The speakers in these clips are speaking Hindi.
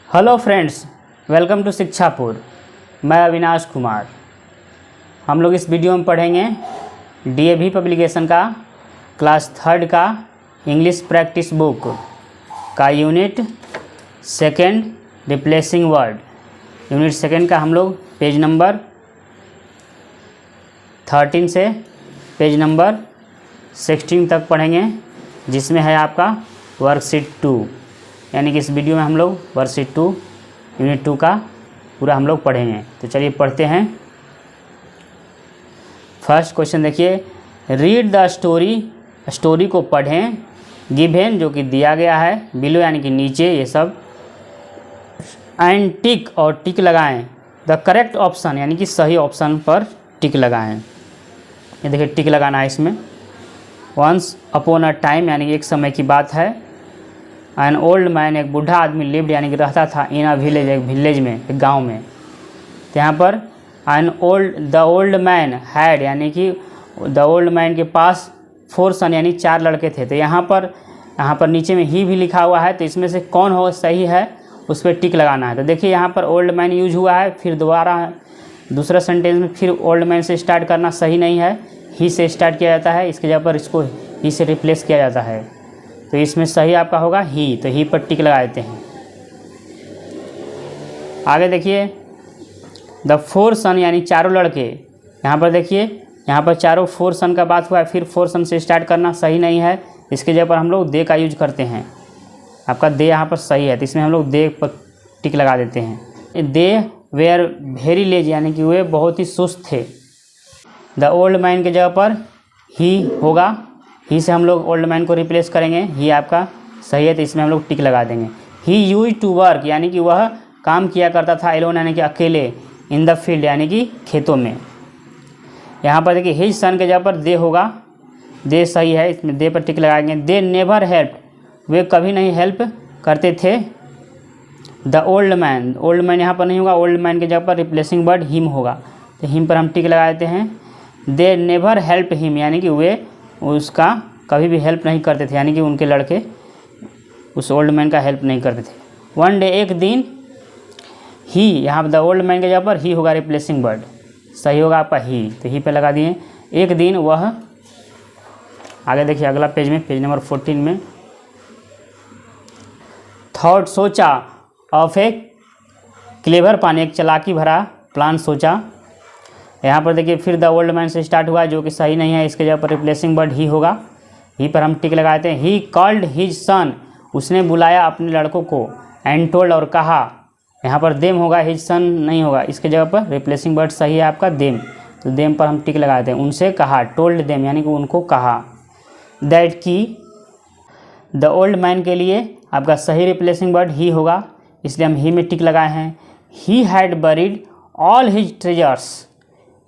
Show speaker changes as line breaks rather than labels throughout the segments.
Hello friends, welcome to Shikshapur. मैं अविनाश कुमार। हम लोग इस वीडियो में पढ़ेंगे डीएवी पब्लिकेशन का क्लास 3 का इंग्लिश प्रैक्टिस बुक का यूनिट 2 रिप्लेसिंग वर्ड। यूनिट 2 का हम लोग पेज नंबर 13 से पेज नंबर 16 तक पढ़ेंगे, जिसमें है आपका वर्कशीट 2। यानी कि इस वीडियो में हम लोग वर्कशीट 2 यूनिट 2 का पूरा हम लोग पढ़ेंगे। तो चलिए पढ़ते हैं। फर्स्ट क्वेश्चन देखिए, रीड द स्टोरी को पढ़ें, गिवन जो कि दिया गया है, बिलो यानी कि नीचे ये सब, एंड टिक और टिक लगाएं द करेक्ट ऑप्शन यानी कि सही ऑप्शन पर टिक लगाएं। ये देखिए टिक लगाना है इसमें। वंस अपॉन अ टाइम यानी कि एक समय की बात है। एन ओल्ड मैन एक बूढ़ा आदमी लिव्ड यानी कि रहता था इन अ विलेज, एक विलेज में, एक गांव में। तो यहाँ पर द ओल्ड मैन हैड यानी कि द ओल्ड मैन के पास 4 सन यानी 4 लड़के थे। तो यहाँ पर नीचे में ही भी लिखा हुआ है, तो इसमें से कौन हो सही है उस पर टिक लगाना है। तो देखिए यहाँ पर ओल्ड मैन यूज हुआ है, फिर दोबारा दूसरा सेंटेंस में फिर ओल्ड मैन से स्टार्ट करना सही नहीं है, ही से स्टार्ट किया जाता है। इसके जगह पर इसको ही से रिप्लेस किया जाता है। तो इसमें सही आपका होगा ही, तो ही पर टिक लगा देते हैं। आगे देखिए, द 4 सन यानी 4 लड़के। यहाँ पर देखिए, यहाँ पर 4 सन का बात हुआ है, फिर 4 सन से स्टार्ट करना सही नहीं है। इसके जगह पर हम लोग दे का यूज करते हैं। आपका दे यहाँ पर सही है, तो इसमें हम लोग दे पर टिक लगा देते हैं। दे वेयर वेरी लेज यानी कि वे बहुत ही सुस्त थे। द ओल्ड मैन के जगह पर ही होगा, ही से हम लोग ओल्ड मैन को रिप्लेस करेंगे। ही आपका सही है, तो इसमें हम लोग टिक लगा देंगे। ही यूज टू वर्क यानी कि वह काम किया करता था, एलोन यानी कि अकेले, इन द फील्ड यानी कि खेतों में। यहाँ पर देखिए हिज सन के जगह पर दे होगा, दे सही है, इसमें दे पर टिक लगाएंगे। दे नेवर हेल्प, वे कभी नहीं हेल्प करते थे। द ओल्ड मैन यहाँ पर नहीं होगा, ओल्ड मैन के जगह पर रिप्लेसिंग वर्ड हिम होगा, तो हिम पर हम टिक लगा देते हैं। दे नेवर हेल्प हिम यानी कि वे उसका कभी भी हेल्प नहीं करते थे, यानी कि उनके लड़के उस ओल्ड मैन का हेल्प नहीं करते थे। वन डे एक दिन, ही यहाँ पर द ओल्ड मैन के जगह पर ही होगा रिप्लेसिंग वर्ड, सही होगा आपका ही, तो ही पे लगा दिए। एक दिन वह, आगे देखिए अगला पेज में, पेज नंबर 14 में, थॉट सोचा, ऑफ ए क्लेवर प्लान एक चालाकी भरा प्लान सोचा। यहाँ पर देखिए फिर द ओल्ड मैन से स्टार्ट हुआ जो कि सही नहीं है, इसके जगह पर रिप्लेसिंग वर्ड ही होगा, ही पर हम टिक लगाते हैं। ही कॉल्ड हिज सन, उसने बुलाया अपने लड़कों को। एंड टोल्ड और कहा, यहाँ पर देम होगा, हिज सन नहीं होगा, इसके जगह पर रिप्लेसिंग वर्ड सही है आपका देम, तो देम पर हम टिक लगाते हैं। उनसे कहा, टोल्ड देम यानी कि उनको कहा। दैट की, द ओल्ड मैन के लिए आपका सही रिप्लेसिंग वर्ड ही होगा, इसलिए हम ही में टिक लगाए हैं। He had buried all his treasures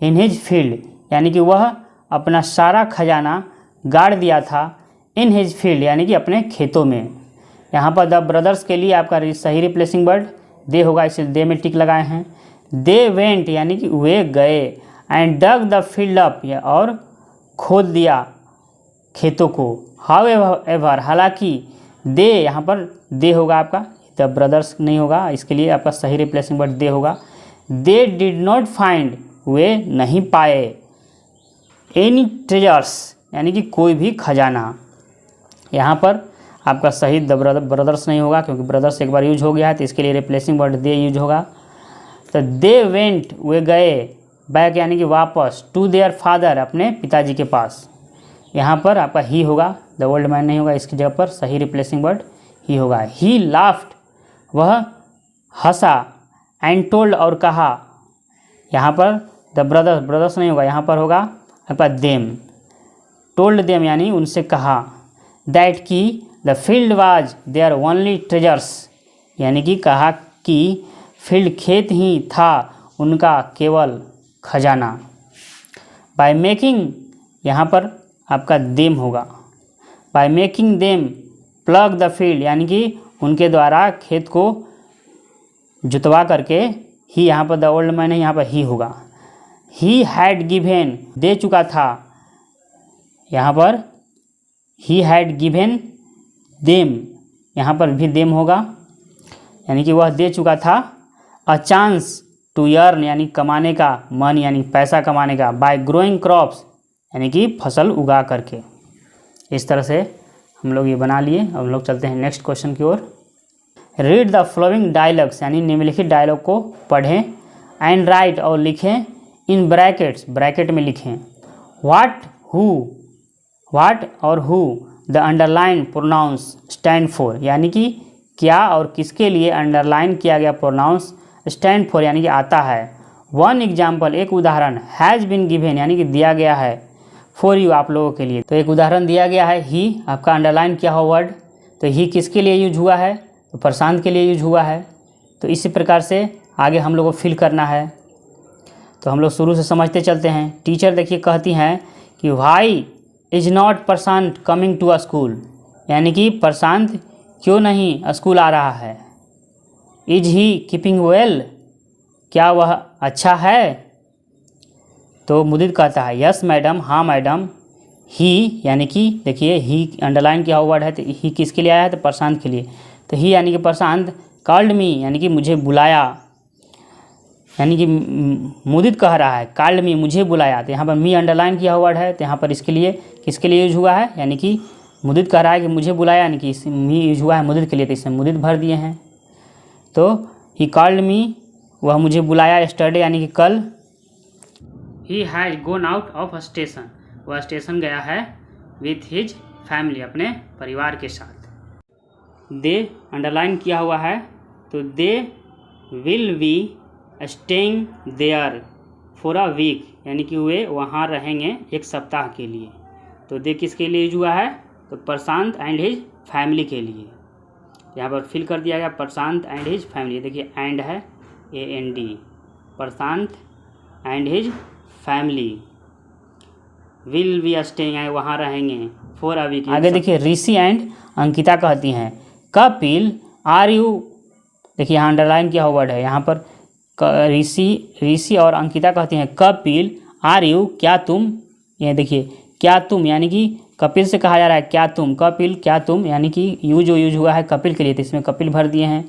in his field यानी कि वह अपना सारा खजाना गाड़ दिया था, इन हिज फील्ड यानी कि अपने खेतों में। यहाँ पर द ब्रदर्स के लिए आपका सही रिप्लेसिंग वर्ड दे होगा, इसलिए दे में टिक लगाए हैं। दे वेंट यानी कि वे गए, and dug the field up और खोद दिया खेतों को। हाउ एवर हालांकि, दे यहाँ पर दे होगा आपका, द ब्रदर्स नहीं होगा, इसके लिए आपका सही रिप्लेसिंग वर्ड दे होगा। दे डिड नॉट फाइंड, वे नहीं पाए, एनी ट्रेजर्स यानी कि कोई भी खजाना। यहाँ पर आपका सही द ब्रदर्स नहीं होगा, क्योंकि ब्रदर्स एक बार यूज हो गया है, तो इसके लिए रिप्लेसिंग वर्ड दे यूज होगा। तो दे वेंट वे गए, बैक यानी कि वापस, टू देयर फादर अपने पिताजी के पास। यहाँ पर आपका ही होगा, द ओल्ड मैन नहीं होगा, इसकी जगह पर सही रिप्लेसिंग वर्ड ही होगा। ही लाफ्ड, वह हंसा। एंड टोल्ड और कहा, यहाँ पर द ब्रदर्स नहीं होगा, यहाँ पर होगा आपका देम। टोल्ड देम यानी उनसे कहा। दैट की the field was there only treasures यानी कि कहा कि फील्ड खेत ही था उनका केवल खजाना। बाय मेकिंग, यहाँ पर आपका देम होगा। By making them plug the field यानी कि उनके द्वारा खेत को जुतवा करके, ही यहाँ पर द ओल्ड मैन है, यहाँ पर ही होगा। ही हैड गिवेन, दे चुका था, यहाँ पर ही हैड गिवेन देम, यहाँ पर भी देम होगा। यानी कि वह दे चुका था अ चांस टू अर्न यानी कमाने का, मन यानी पैसा कमाने का, बाय ग्रोइंग क्रॉप्स यानी कि फसल उगा करके। इस तरह से हम लोग ये बना लिए। अब हम लोग चलते हैं नेक्स्ट क्वेश्चन की ओर। रीड द फ्लोइंग डायलॉग्स यानी निम्नलिखित डायलॉग को पढ़ें एंड राइट और लिखें इन ब्रैकेट्स, ब्रैकेट में लिखें व्हाट, हु, व्हाट और who the underline pronouns stand for, यानी कि क्या और किसके लिए अंडरलाइन किया गया प्रोनाउंस स्टैंड फॉर यानी कि आता है। वन एग्जाम्पल एक उदाहरण, हैज़ बिन गिवन यानी कि दिया गया है, फॉर यू आप लोगों के लिए। तो एक उदाहरण दिया गया है ही, आपका अंडरलाइन किया हुआ वर्ड, तो ही किसके लिए यूज हुआ है, तो प्रशांत के लिए यूज हुआ है। तो इसी प्रकार से आगे हम लोग को फिल करना है। तो हम लोग शुरू से समझते चलते हैं। टीचर देखिए कहती हैं कि why is not Prashant coming to a school, यानी कि प्रशांत क्यों नहीं स्कूल आ रहा है। इज ही कीपिंग वेल, क्या वह अच्छा है। तो मुदित कहता है यस मैडम, हाँ मैडम। ही यानी कि देखिए ही अंडरलाइन किया हुआ वर्ड है, तो ही किसके लिए आया है, तो प्रशांत के लिए। तो ही यानी कि प्रशांत कॉल्ड मी यानी कि मुझे बुलाया, यानी कि मुदित कह रहा है कॉल्ड मी मुझे बुलाया। तो यहाँ पर मी अंडरलाइन किया हुआ वर्ड है, तो यहाँ पर इसके लिए किसके लिए यूज हुआ है, यानी कि मुदित कह रहा है कि मुझे बुलाया, यानी कि मी यूज हुआ है मुदित के लिए, तो इसमें मुदित भर दिए हैं। तो ही कॉल्ड मी, वह मुझे बुलाया यस्टरडे यानी कि कल। He has gone out of station, वह स्टेशन गया है विथ हिज फैमिली अपने परिवार के साथ। दे अंडरलाइन किया हुआ है, तो they will be staying there for a week, यानी कि वे वहाँ रहेंगे एक सप्ताह के लिए। तो दे किसके लिए यूज हुआ है, तो प्रशांत एंड हिज फैमिली के लिए। यहाँ पर फिल कर दिया गया प्रशांत एंड हिज फैमिली, देखिए एंड है AND, Prashant and his family will be staying वहाँ रहेंगे फॉर अ वीक। आगे देखिए ऋषि एंड अंकिता कहती हैं कपिल आर यू, देखिए यहाँ अंडरलाइन किया हुआ वर्ड है, यहाँ पर ऋषि और अंकिता कहती हैं कपिल आर यू, क्या तुम, ये देखिए क्या तुम यानी कि कपिल से कहा जा रहा है क्या तुम, कपिल क्या तुम, यानी कि यू जो यूज हुआ है कपिल के लिए, तो इसमें कपिल भर दिए हैं।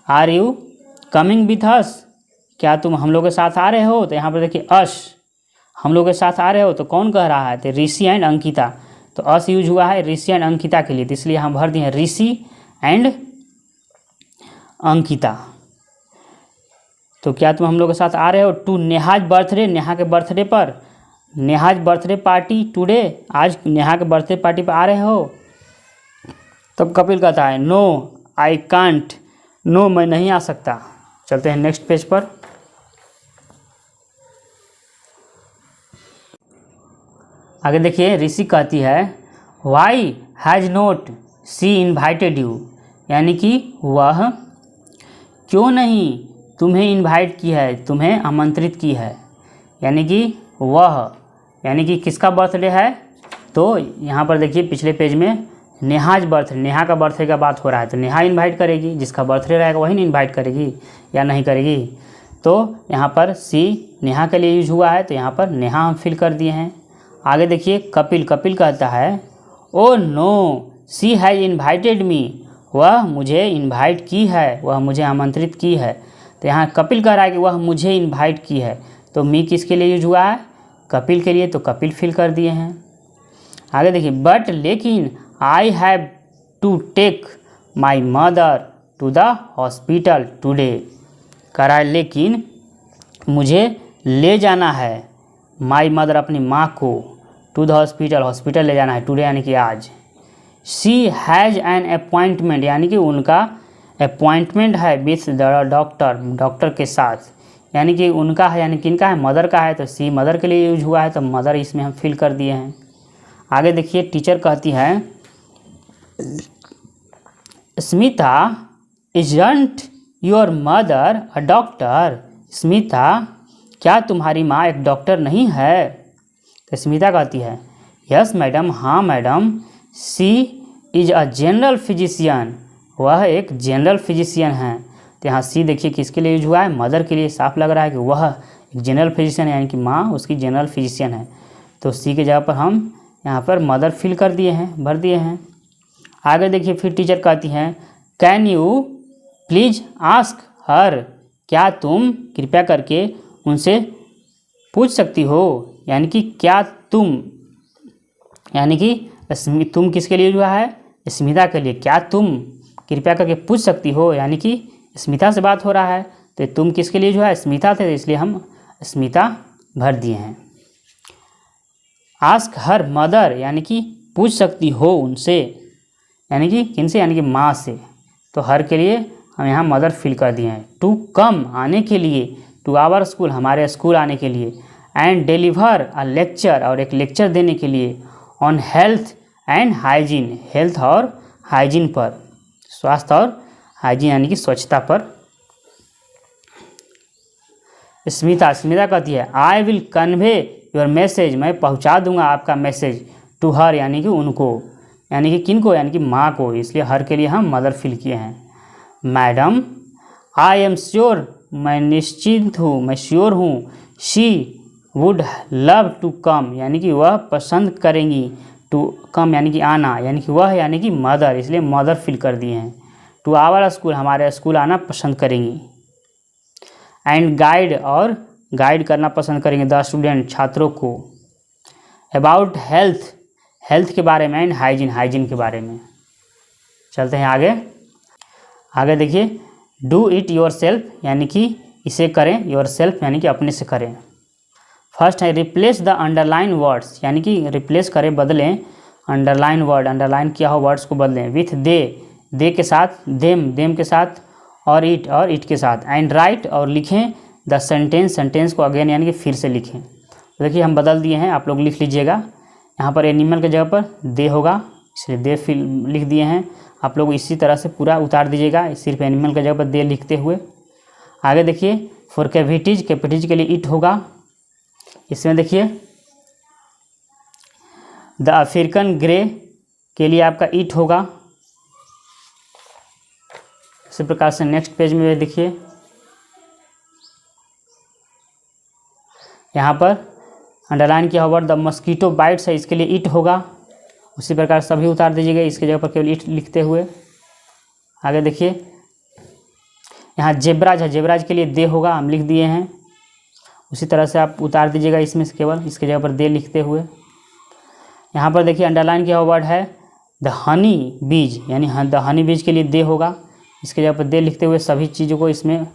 Are you coming with us, क्या तुम हम लोग के साथ आ रहे हो, तो यहाँ पर देखिए अस, हम लोग के साथ आ रहे हो, तो कौन कह रहा है, तो ऋषि एंड अंकिता। तो अस यूज हुआ है ऋषि एंड अंकिता के लिए, तो इसलिए यहाँ भर दिए हैं ऋषि एंड अंकिता। तो क्या तुम हम लोग के साथ आ रहे हो टू नेहाज बर्थडे, नेहा के बर्थडे पर, नेहाज बर्थडे पार्टी टुडे, आज नेहा के बर्थडे पार्टी पर आ रहे हो। तब कपिल कहता है नो आई कांट, नो मैं नहीं आ सकता। चलते हैं नेक्स्ट पेज पर। आगे देखिए ऋषि कहती है why has not she invited you, यानी कि वह क्यों नहीं तुम्हें इनवाइट की है, तुम्हें आमंत्रित की है, यानी कि वह, यानी कि किसका बर्थडे है, तो यहाँ पर देखिए पिछले पेज में नेहाज बर्थडे, नेहा का बर्थडे का बात हो रहा है, तो नेहा इनवाइट करेगी, जिसका बर्थडे रहेगा वही नहीं इनवाइट करेगी या नहीं करेगी। तो यहाँ पर सी नेहा के लिए यूज हुआ है, तो यहाँ पर नेहा हम फिल कर दिए हैं। आगे देखिए कपिल, कपिल कहता है oh no she has invited me, वह मुझे इन्वाइट की है, वह मुझे आमंत्रित की है। तो यहाँ कपिल कह रहा है कि वह मुझे इन्वाइट की है, तो मी किसके लिए यूज हुआ है, कपिल के लिए, तो कपिल फिल कर दिए हैं। आगे देखिए बट लेकिन I have to take my mother to the hospital today, कह रहा है लेकिन मुझे ले जाना है माई मदर अपनी माँ को टू द हॉस्पिटल, हॉस्पिटल ले जाना है टुडे यानी कि आज। शी हैज़ एन अपॉइंटमेंट, यानी कि उनका अपॉइंटमेंट है विथ द डॉक्टर, डॉक्टर के साथ, यानी कि उनका है, यानी किनका है, मदर का है, तो सी मदर के लिए यूज हुआ है, तो मदर इसमें हम फिल कर दिए हैं। आगे देखिए टीचर कहती है Smita isn't your mother a doctor, Smita क्या तुम्हारी माँ एक डॉक्टर नहीं है। तो स्मिता कहती है यस मैडम, हाँ madam. She is a general physician, वह एक जनरल फिजिशियन है। तो यहाँ सी देखिए किसके लिए यूज हुआ है, मदर के लिए, साफ लग रहा है कि वह एक जनरल फिजिशियन है, यानी कि माँ उसकी जनरल फिजिशियन है। तो सी के जगह पर हम यहाँ पर मदर फिल कर दिए हैं, भर दिए हैं। आगे देखिए फिर टीचर कहती हैं can you please ask her, क्या तुम कृपया करके उनसे पूछ सकती हो, यानी कि क्या तुम, यानी कि तुम किसके लिए हुआ है, स्मिता के लिए, क्या तुम कृपया करके पूछ सकती हो, यानी कि स्मिता से बात हो रहा है, तो तुम किसके लिए जो है स्मिता थे, तो इसलिए हम स्मिता भर दिए हैं। आस्क हर मदर, यानी कि पूछ सकती हो उनसे, यानी कि किनसे, यानी कि माँ से, तो हर के लिए हम यहाँ मदर फिल कर दिए हैं। टू कम, आने के लिए, टू आवर स्कूल, हमारे स्कूल आने के लिए, एंड डिलीवर अ लेक्चर, और एक लेक्चर देने के लिए, on health and hygiene, health और हाइजीन पर, स्वास्थ्य और हाइजीन यानी कि स्वच्छता पर। स्मिता कहती है I will convey your message, मैं पहुंचा दूंगा आपका मैसेज, टू हर यानी कि उनको, यानी कि किनको, यानी कि माँ को, इसलिए हर के लिए हम मदर फिल किए हैं। मैडम आई एम श्योर, मैं निश्चित हूँ, मैं श्योर हूँ, she would love to come, यानी कि वह पसंद करेंगी, टू कम यानी कि आना, यानी कि वह यानी कि मदर, इसलिए मदर फिल कर दिए हैं। टू आवर स्कूल, हमारे स्कूल आना पसंद करेंगी। एंड गाइड, और गाइड करना पसंद करेंगे द स्टूडेंट, छात्रों को। अबाउट हेल्थ, हेल्थ के बारे में, एंड हाइजीन, हाइजीन के बारे में। चलते हैं आगे देखिए, डू इट योर सेल्फ, यानी कि इसे करें, योर सेल्फ यानी कि अपने से करें। फर्स्ट है रिप्लेस द अंडरलाइन वर्ड्स, यानी कि रिप्लेस करें, बदलें, अंडरलाइन वर्ड, अंडरलाइन किया हो वर्ड्स को बदलें, विथ दे के साथ, देम के साथ, और इट के साथ, एंड राइट, और लिखें द सेंटेंस को अगेन यानी कि फिर से लिखें। तो देखिए हम बदल दिए हैं, आप लोग लिख लीजिएगा। यहाँ पर एनिमल की जगह पर दे होगा, इसलिए दे फिल लिख दिए हैं। आप लोग इसी तरह से पूरा उतार दीजिएगा, सिर्फ एनिमल की जगह पर दे लिखते हुए। आगे देखिए, फॉर कैविटीज के लिए इट होगा। इसमें देखिए द अफ्रीकन ग्रे के लिए आपका इट होगा। इसी प्रकार से नेक्स्ट पेज में देखिए, यहाँ पर अंडरलाइन किया हुआ द मस्कीटो बाइट्स है, इसके लिए इट होगा। उसी प्रकार सभी उतार दीजिएगा, इसके जगह पर केवल इट लिखते हुए। आगे देखिए, यहाँ जेब्राज है, जेब्राज के लिए दे होगा, हम लिख दिए हैं। उसी तरह से आप उतार दीजिएगा इसमें से केवल इसके जगह पर दे लिखते हुए। यहाँ पर देखिए अंडरलाइन किया हुआ वर्ड है द हनी बीज, यानी द हनी बीज के लिए दे होगा, इसके जगह पर दे लिखते हुए सभी चीज़ों को इसमें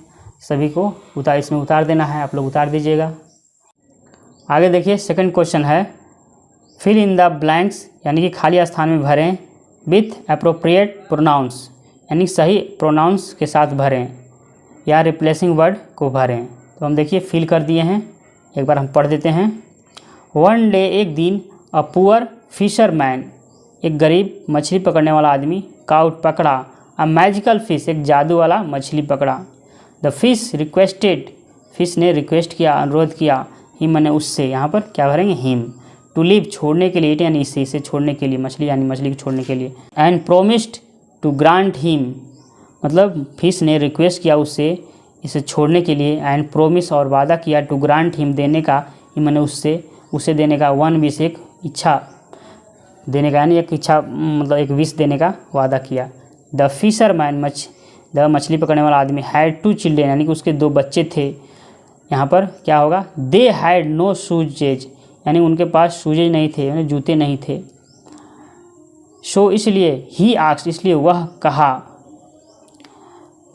सभी को इसमें उतार देना है, आप लोग उतार दीजिएगा। आगे देखिए सेकंड क्वेश्चन है फिल इन द ब्लैंक्स, यानी कि खाली स्थान में भरें, विथ अप्रोप्रिएट प्रोनाउंस, यानी सही प्रोनाउंस के साथ भरें, या रिप्लेसिंग वर्ड को भरें। तो हम देखिए फिल कर दिए हैं, एक बार हम पढ़ देते हैं। वन डे, एक दिन, अ पुअर फिशरमैन, एक गरीब मछली पकड़ने वाला आदमी, काउट पकड़ा, अ मैजिकल फिश, एक जादू वाला मछली पकड़ा। द फिश रिक्वेस्टेड, फिश ने रिक्वेस्ट किया, अनुरोध किया, हिम ने उससे, यहाँ पर क्या भरेंगे हिम, टू लीव छोड़ने के लिए, इट यानी इसे छोड़ने के लिए, मछली यानी मछली को छोड़ने के लिए, and promised to grant him, मतलब फिश ने रिक्वेस्ट किया उससे इसे छोड़ने के लिए, एंड प्रोमिस और वादा किया, टू ग्रांट हिम देने का, हिम ने उसे देने का, वन विश एक इच्छा देने का, यानी एक इच्छा मतलब एक विश देने का वादा किया। द फिशरमैन, मछली पकड़ने वाला आदमी, हैड टू चिल्ड्रेन, यानी कि उसके दो बच्चे थे। यहाँ पर क्या होगा, दे हैड नो शूजेज, यानी उनके पास शूजेज नहीं थे, यानी जूते नहीं थे। शो, इसलिए, ही आस्क्ड, इसलिए वह कहा,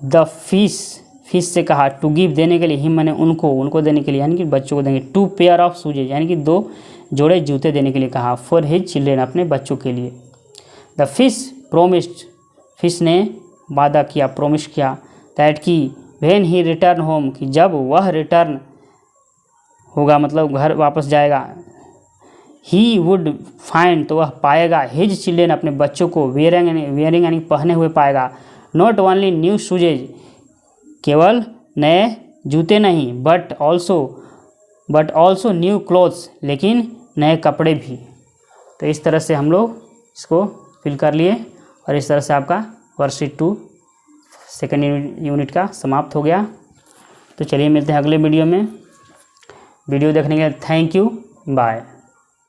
द फिश से कहा, टू गिव देने के लिए, हिम मैंने उनको देने के लिए, यानी कि बच्चों को देंगे, टू पेयर ऑफ शूजेज, यानी कि दो जोड़े जूते देने के लिए कहा, फॉर हिज चिल्ड्रेन, अपने बच्चों के लिए। द फिश प्रोमिस्ड, फिश ने वादा किया, प्रोमिस किया, दैट की व्हेन ही रिटर्न होम, कि जब वह रिटर्न होगा मतलब घर वापस जाएगा, ही वुड फाइंड, तो वह पाएगा, हिज चिल्ड्रेन, अपने बच्चों को, वेयरिंग यानी पहने हुए पाएगा, नॉट ओनली न्यू शूजेज, केवल नए जूते नहीं, बट ऑल्सो न्यू क्लोथ्स, लेकिन नए कपड़े भी। तो इस तरह से हम लोग इसको फिल कर लिए, और इस तरह से आपका वर्कशीट 2 सेकेंड यूनिट का समाप्त हो गया। तो चलिए मिलते हैं अगले वीडियो में। वीडियो देखने के लिए थैंक यू, बाय।